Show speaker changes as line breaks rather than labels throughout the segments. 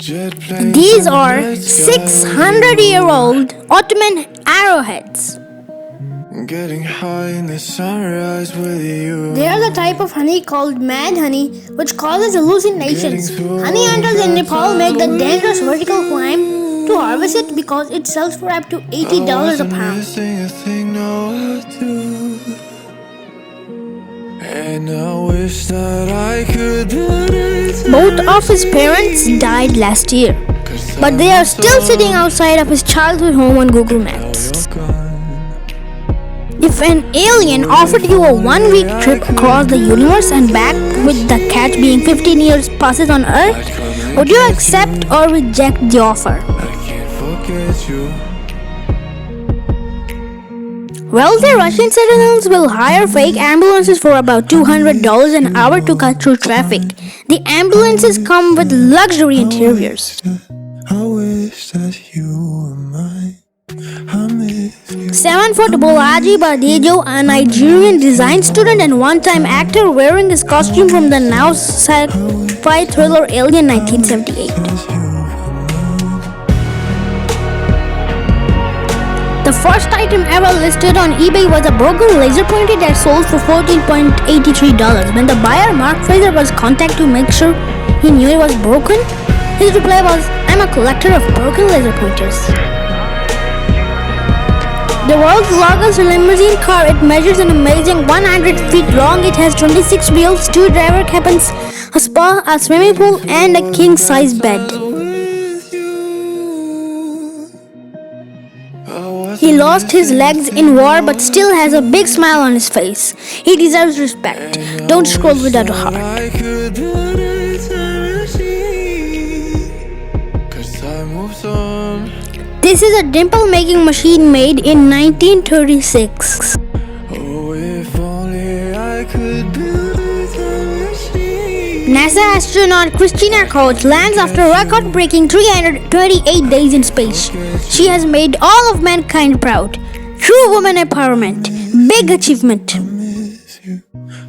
These are 600-year-old Ottoman arrowheads.
Getting high in the sunrise with you.
They are the type of honey called mad honey, which causes hallucinations. Honey hunters in Nepal make the dangerous vertical climb to harvest it because it sells for up to $80 a pound.
And I wish that I could.
Both of his parents died last year, but they are still sitting outside of his childhood home on Google Maps. If an alien offered you a 1-week trip across the universe and back, with the catch being 15 years passes on Earth, would you accept or reject the offer?
I can't forget you.
Wealthy Russian citizens will hire fake ambulances for about $200 an hour to cut through traffic. The ambulances come with luxury interiors.
I wish that you were mine. I miss you.
7-foot Bolaji Badejo, a Nigerian design student and one-time actor, wearing his costume from the now sci-fi thriller Alien 1978. The first item ever listed on eBay was a broken laser pointer that sold for $14.83. When the buyer, Mark Fraser, was contacted to make sure he knew it was broken, his reply was, "I'm a collector of broken laser pointers." The world's largest limousine car, it measures an amazing 100 feet long. It has 26 wheels, 2 driver cabins, a spa, a swimming pool, and a king-size bed. He lost his legs in war but still has a big smile on his face. He deserves respect. Don't scroll without a heart. This is a dimple-making machine made in 1936.
Oh, if only I could build a time machine.
NASA astronaut Christina Koch lands after record-breaking 328 days in space. She has made all of mankind proud. True woman empowerment. Big achievement.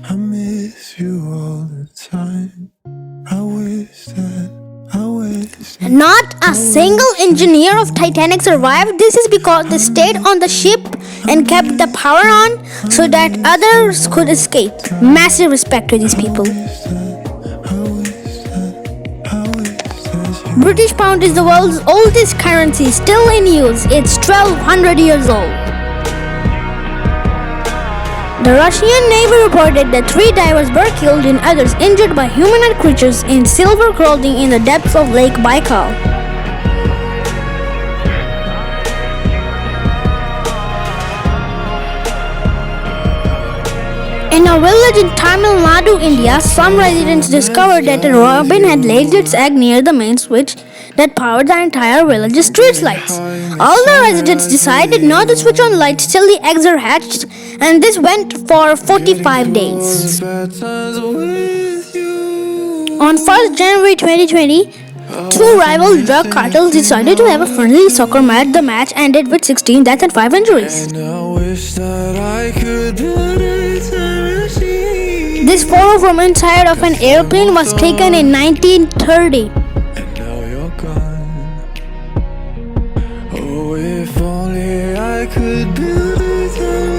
I miss you all the time. I wish that.
Not a single engineer of Titanic survived. This is because they stayed on the ship and kept the power on so that others could escape. Massive respect to these people. British pound is the world's oldest currency, still in use. It's 1200 years old. The Russian Navy reported that 3 divers were killed and others injured by humanoid creatures in silver clothing in the depths of Lake Baikal. In a village in Tamil Nadu, India, some residents discovered that a robin had laid its egg near the main switch that powered the entire village's street lights. All the residents decided not to switch on lights till the eggs are hatched, and this went for 45 days. On 1st January 2020, 2 rival drug cartels decided to have a friendly soccer match. The match ended with 16 deaths and 5 injuries. This photo from inside of an airplane was taken in 1930.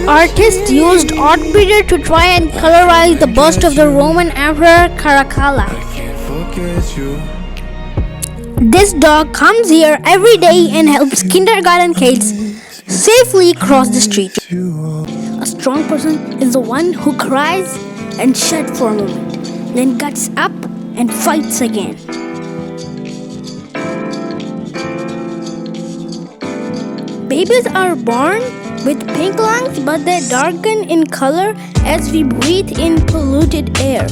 Artists used oddpeter to try and colorize the bust of the Roman Emperor Caracalla. This dog comes here every day and helps kindergarten kids safely cross the street. A strong person is the one who cries and sheds for a moment, then gets up and fights again. Babies are born with pink lungs, but they darken in color as we breathe in polluted air.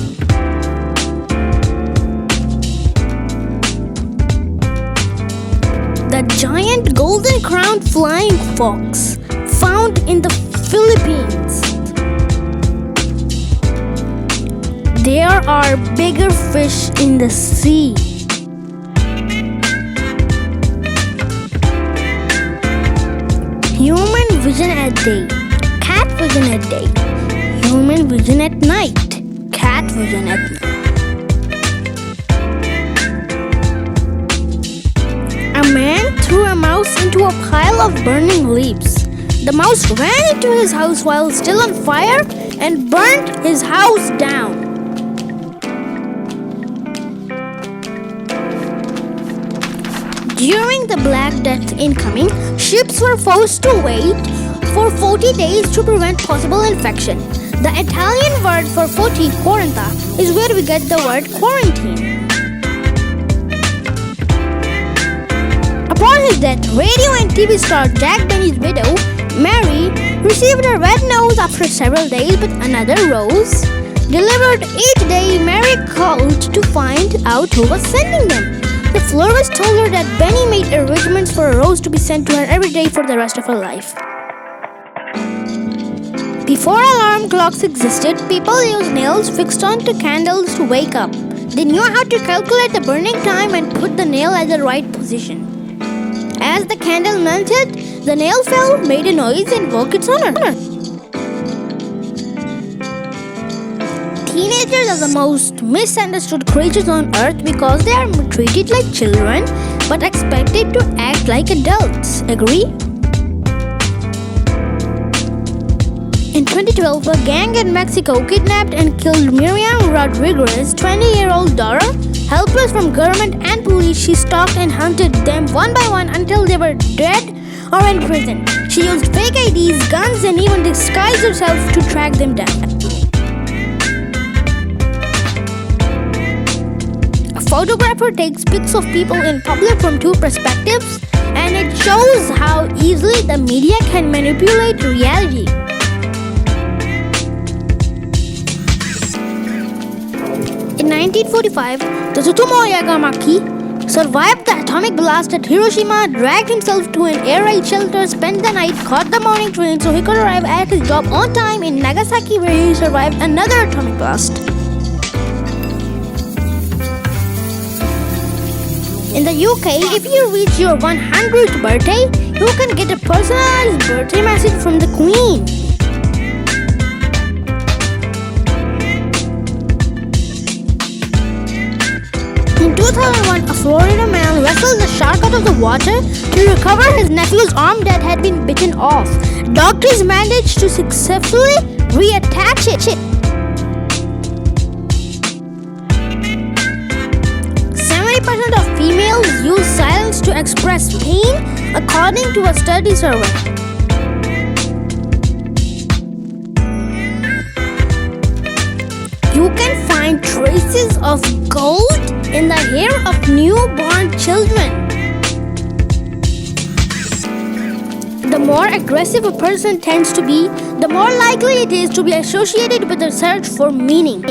The giant golden-crowned flying fox, found in the Philippines. There are bigger fish in the sea. Human vision at day, cat vision at day. Human vision at night, cat vision at night. man threw a mouse into a pile of burning leaves. The mouse ran into his house while still on fire and burnt his house down. During the Black Death incoming, ships were forced to wait for 40 days to prevent possible infection. The Italian word for 40, quaranta, is where we get the word quarantine. Upon his death, radio and TV star Jack Benny's widow, Mary, received a red nose after several days, but another rose. Delivered each day, Mary called to find out who was sending them. The florist told her that Benny made arrangements for a rose to be sent to her every day for the rest of her life. Before alarm clocks existed, people used nails fixed onto candles to wake up. They knew how to calculate the burning time and put the nail at the right position. As the candle melted, the nail fell, made a noise, and woke its owner. Teenagers are the most misunderstood creatures on earth because they are treated like children but expected to act like adults. Agree? In 2012, a gang in Mexico kidnapped and killed Miriam Rodriguez's 20-year-old daughter. Helpless from government and police, she stalked and hunted them one by one until they were dead or in prison. She used fake IDs, guns, and even disguised herself to track them down. A photographer takes pics of people in public from two perspectives, and it shows how easily the media can manipulate reality. In 1945, Tsutomu Yagamaki survived the atomic blast at Hiroshima, dragged himself to an air raid shelter, spent the night, caught the morning train so he could arrive at his job on time in Nagasaki, where he survived another atomic blast. In the UK, if you reach your 100th birthday, you can get a personalized birthday message from the Queen. In 2001, a Florida man wrestled the shark out of the water to recover his nephew's arm that had been bitten off. Doctors managed to successfully reattach it. 70% of females use silence to express pain, according to a study survey. You can find traces of gold in the hair of newborn children. The more aggressive a person tends to be, the more likely it is to be associated with the search for meaning.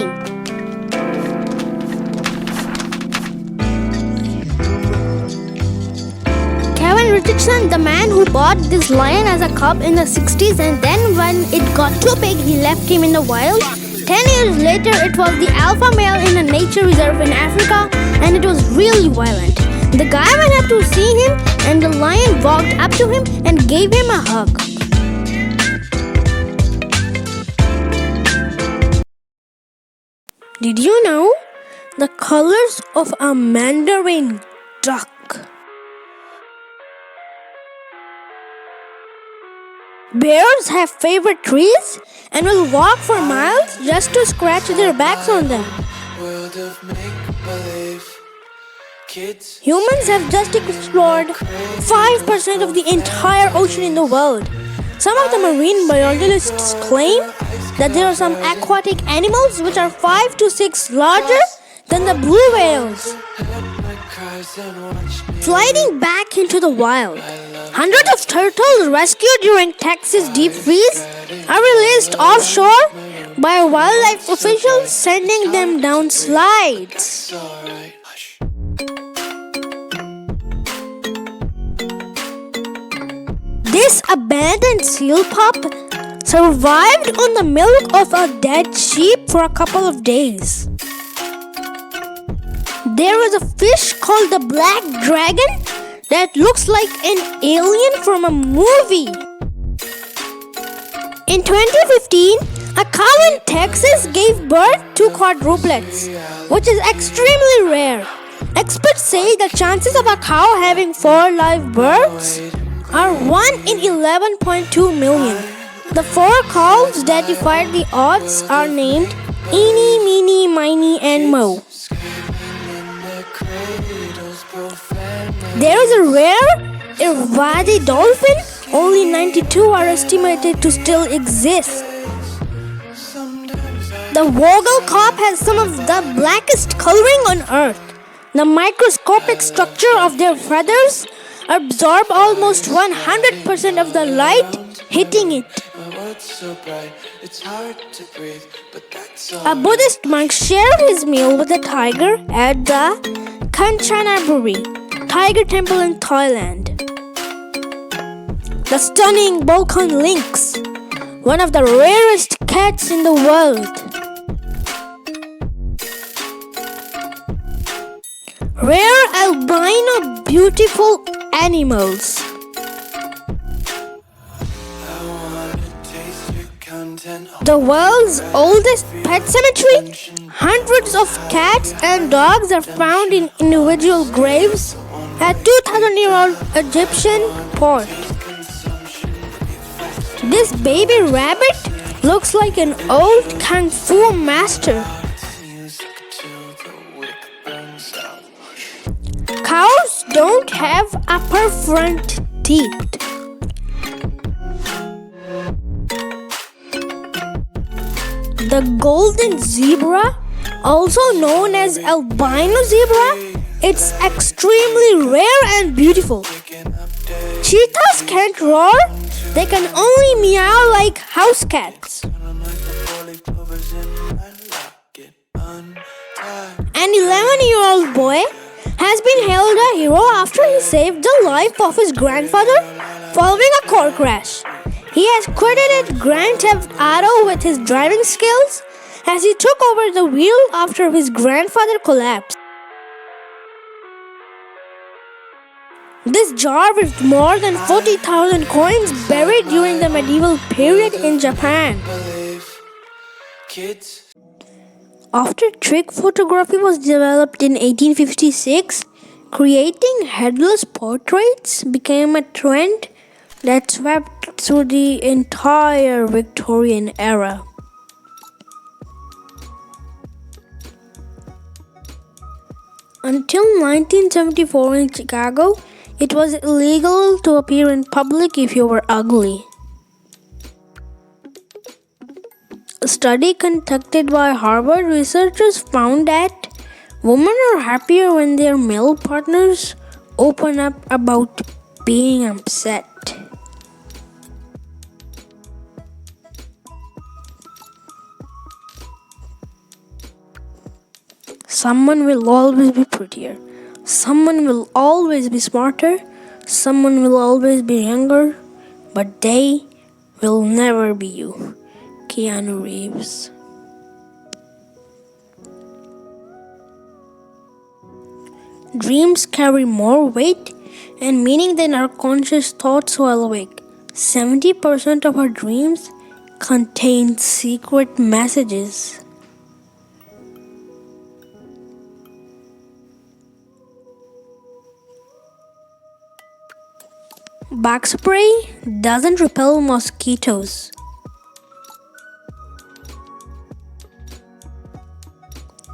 Kevin Richardson, the man who bought this lion as a cub in the 60s, and then when it got too big, he left him in the wild. 10 years later, it was the alpha male in a nature reserve in Africa, and it was really violent. The guy went up to see him, and the lion walked up to him and gave him a hug. Did you know the colors of a mandarin duck? Bears have favorite trees and will walk for miles just to scratch their backs on them.
World of make-believe. Kids
Humans have just explored 5% of the entire ocean in the world. Some of the marine biologists claim that there are some aquatic animals which are 5 to 6 larger than the blue whales. Sliding back into the wild, hundreds of turtles rescued during Texas deep freeze are released offshore by wildlife officials, sending them down slides. This abandoned seal pup survived on the milk of a dead sheep for a couple of days. There is a fish called the black dragon that looks like an alien from a movie. In 2015, a cow in Texas gave birth to quadruplets, which is extremely rare. Experts say the chances of a cow having 4 live births are 1 in 11.2 million. The 4 cows that defied the odds are named Eeny, Meeny, Miny, and Mo. There is a rare Irrawaddy dolphin. Only 92 are estimated to still exist. The Vogel carp has some of the blackest coloring on Earth. The microscopic structure of their feathers absorb almost 100% of the light hitting it. A Buddhist monk shared his meal with a tiger at the Kanchanaburi Tiger Temple in Thailand. The stunning Balkan lynx, one of the rarest cats in the world. Rare albino beautiful animals. The world's oldest pet cemetery. Hundreds of cats and dogs are found in individual graves at 2,000-year-old Egyptian port. This baby rabbit looks like an old kung fu master. Cows don't have upper front teeth. The golden zebra, also known as albino zebra, it's extremely rare and beautiful. Cheetahs can't roar, they can only meow like house cats. An 11-year-old boy has been hailed a hero after he saved the life of his grandfather following a car crash. He has credited Grand Theft Auto with his driving skills as he took over the wheel after his grandfather collapsed. This jar with more than 40,000 coins buried during the medieval period in Japan. After trick photography was developed in 1856, creating headless portraits became a trend that swept through the entire Victorian era. Until 1974 in Chicago, it was illegal to appear in public if you were ugly. A study conducted by Harvard researchers found that women are happier when their male partners open up about being upset. Someone will always be prettier. Someone will always be smarter. Someone will always be younger. But they will never be you. Keanu Reeves. Dreams carry more weight and meaning than our conscious thoughts while awake. 70% of our dreams contain secret messages. Bug spray doesn't repel mosquitoes.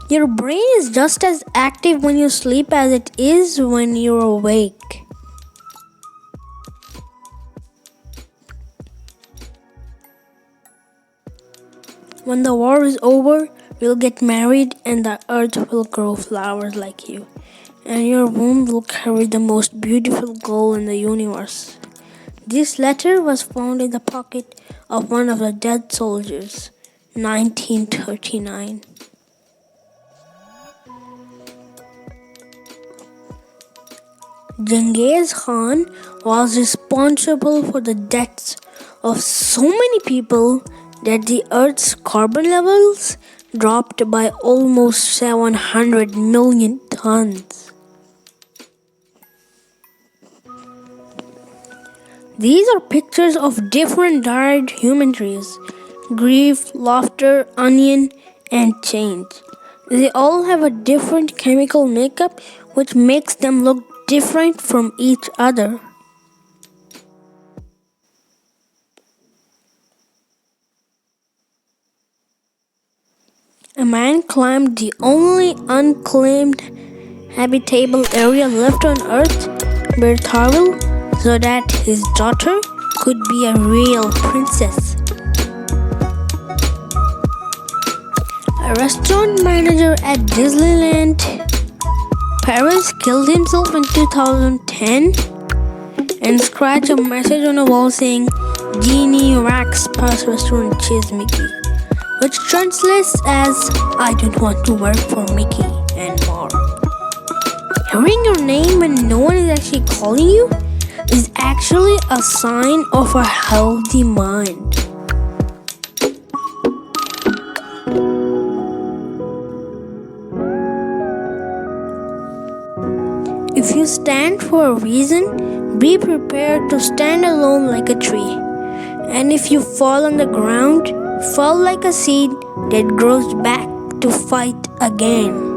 Your brain is just as active when you sleep as it is when you're awake. When the war is over, you'll get married and the earth will grow flowers like you. And your womb will carry the most beautiful girl in the universe. This letter was found in the pocket of one of the dead soldiers, 1939. Genghis Khan was responsible for the deaths of so many people that the Earth's carbon levels dropped by almost 700 million tons. These are pictures of different dyed human trees: grief, laughter, onion, and change. They all have a different chemical makeup which makes them look different from each other. A man climbed the only unclaimed habitable area left on Earth, Bertharville, so that his daughter could be a real princess. A restaurant manager at Disneyland Paris killed himself in 2010 and scratched a message on a wall saying, Genie Rax Pass Restaurant Chase Mickey, which translates as, I don't want to work for Mickey and more. Hearing your name when no one is actually calling you is actually a sign of a healthy mind. If you stand for a reason, be prepared to stand alone like a tree. And if you fall on the ground, fall like a seed that grows back to fight again.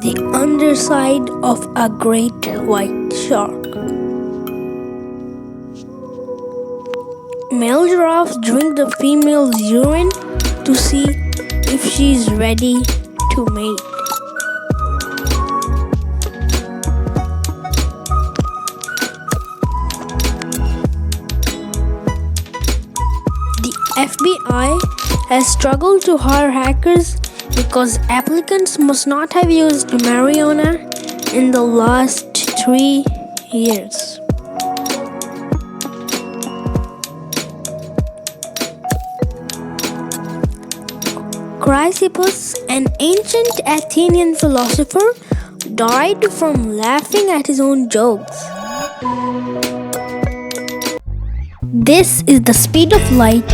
The underside of a great white shark. Male giraffes drink the female's urine to see if she's ready to mate. The FBI has struggled to hire hackers because applicants must not have used marijuana in the last 3 years. Chrysippus, an ancient Athenian philosopher, died from laughing at his own jokes. This is the speed of light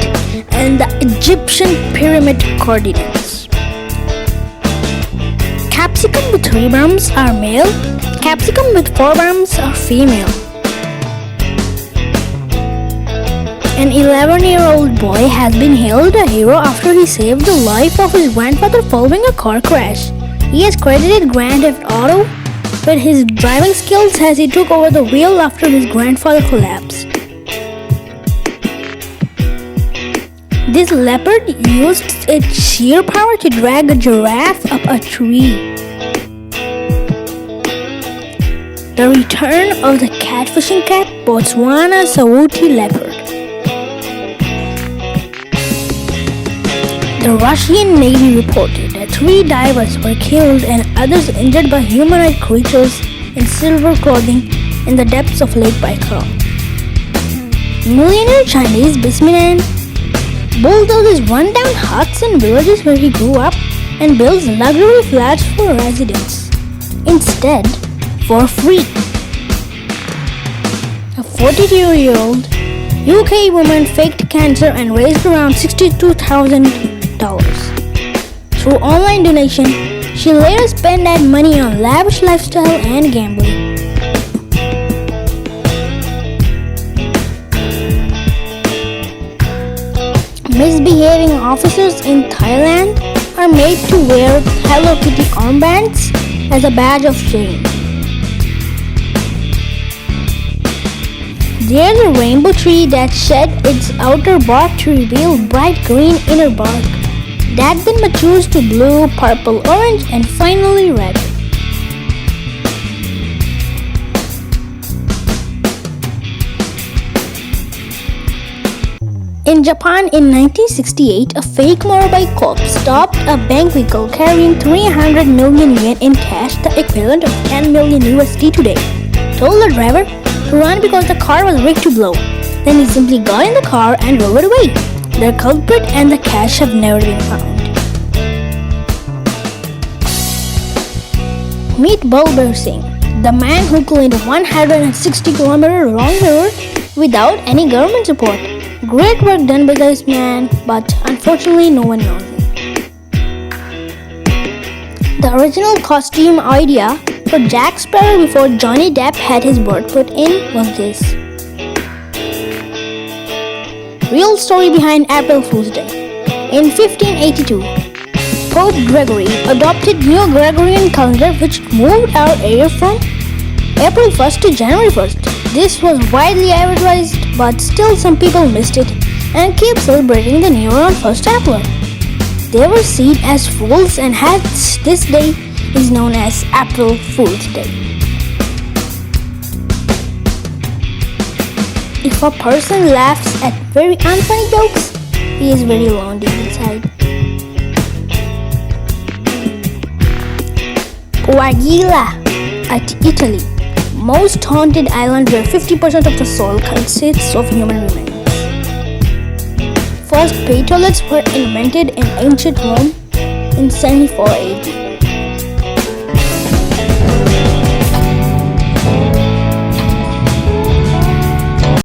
and the Egyptian pyramid coordinates. Capsicum with 3 brams are male, capsicum with 4 brams are female. An 11-year-old boy has been hailed a hero after he saved the life of his grandfather following a car crash. He has credited Grand Theft Auto with his driving skills as he took over the wheel after his grandfather collapsed. This leopard used its sheer power to drag a giraffe up a tree. The return of the catfishing cat, Botswana Sahuti leopard. The Russian Navy reported that 3 divers were killed and others injured by humanoid creatures in silver clothing in the depths of Lake Baikal. Millionaire Chinese businessman bulldozes rundown huts in villages where he grew up and builds luxury flats for residents. Instead, for free. A 42-year-old UK woman faked cancer and raised around $62,000. Through online donation, she later spent that money on lavish lifestyle and gambling. Misbehaving officers in Thailand are made to wear Hello Kitty armbands as a badge of shame. There's a rainbow tree that shed its outer bark to reveal bright green inner bark. That then matures to blue, purple, orange, and finally red. In Japan in 1968, a fake motorbike cop stopped a bank vehicle carrying 300 million yen in cash, the equivalent of 10 million USD today. Told the driver to run because the car was rigged to blow. Then he simply got in the car and drove it away. The culprit and the cash have never been found. Meet Balbir Singh, the man who cleaned 160 kilometers along the road without any government support. Great work done by this man, but unfortunately no one knows him. The original costume idea for Jack Sparrow before Johnny Depp had his bird put in was this. Real story behind April Fool's Day. In 1582, Pope Gregory adopted new Gregorian calendar which moved our area from April 1st to January 1st. This was widely advertised, but still some people missed it and keep celebrating the new year on 1st April. They were seen as fools, and hence this day is known as April Fool's Day. If a person laughs at very unfunny jokes, he is very lonely inside. Guagila at Italy, most haunted island where 50% of the soil consists of human remains. First pay toilets were invented in ancient Rome in 74 AD.